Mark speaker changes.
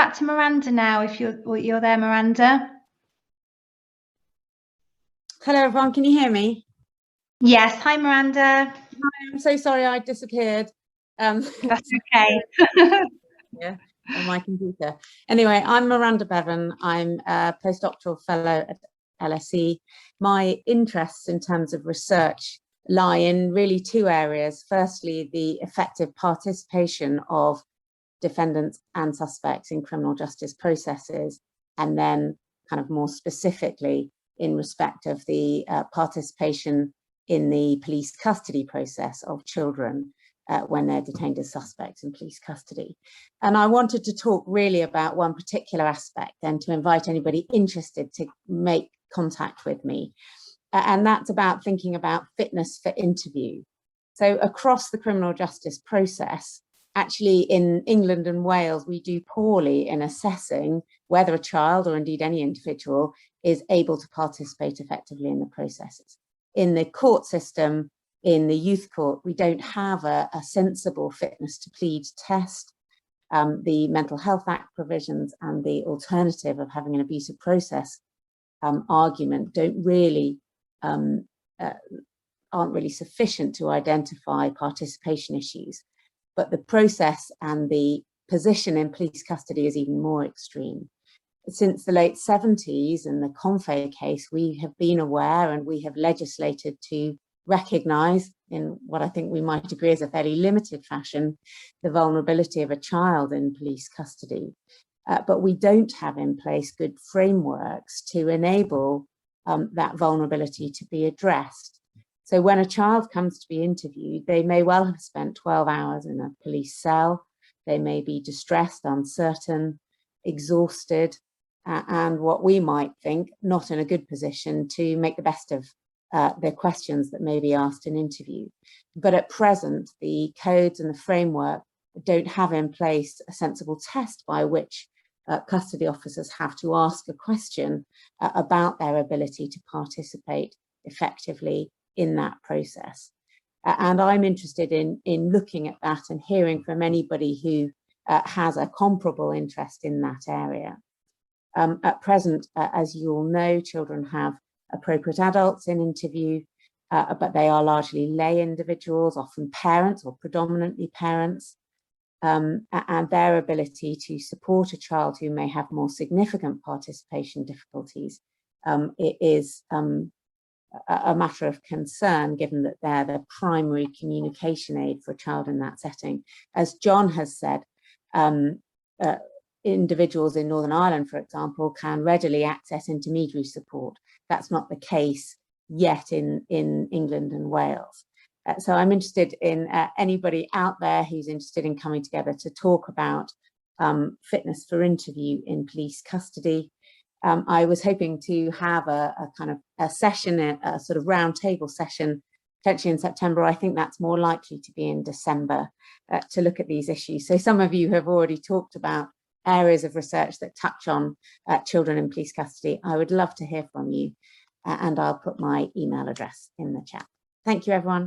Speaker 1: back to Miranda now, if you're there, Miranda.
Speaker 2: Hello, everyone. Can you hear me?
Speaker 1: Yes. Hi, Miranda.
Speaker 2: Hi, I'm so sorry I disappeared.
Speaker 1: That's okay.
Speaker 2: Yeah, on my computer. Anyway, I'm Miranda Bevan. I'm a postdoctoral fellow at LSE. My interests in terms of research lie in really two areas. Firstly, the effective participation of defendants and suspects in criminal justice processes, and then kind of more specifically in respect of the participation in the police custody process of children when they're detained as suspects in police custody. And I wanted to talk really about one particular aspect and to invite anybody interested to make contact with me. And that's about thinking about fitness for interview. So across the criminal justice process, actually in England and Wales, we do poorly in assessing whether a child or indeed any individual is able to participate effectively in the processes. In the court system, in the youth court, we don't have a sensible fitness to plead test. The Mental Health Act provisions and the alternative of having an abusive process argument don't really aren't really sufficient to identify participation issues. But the process and the position in police custody is even more extreme. Since the late 70s, in the Confe case, we have been aware and we have legislated to recognise, in what I think we might agree is a fairly limited fashion, the vulnerability of a child in police custody. But we don't have in place good frameworks to enable that vulnerability to be addressed. So when a child comes to be interviewed, they may well have spent 12 hours in a police cell. They may be distressed, uncertain, exhausted, and what we might think, not in a good position to make the best of the questions that may be asked in interview. But at present, the codes and the framework don't have in place a sensible test by which custody officers have to ask a question about their ability to participate effectively in that process. And I'm interested in looking at that and hearing from anybody who has a comparable interest in that area. At present, as you all know, children have appropriate adults in interview, but they are largely lay individuals, often parents or predominantly parents, and their ability to support a child who may have more significant participation difficulties is a matter of concern, given that they're the primary communication aid for a child in that setting. As John has said, individuals in Northern Ireland, for example, can readily access intermediary support. That's not the case yet in England and Wales. So I'm interested in anybody out there who's interested in coming together to talk about fitness for interview in police custody. I was hoping to have a kind of a session, a sort of round table session, potentially in September. I think that's more likely to be in December to look at these issues. So some of you have already talked about areas of research that touch on children in police custody. I would love to hear from you, and I'll put my email address in the chat. Thank you, everyone.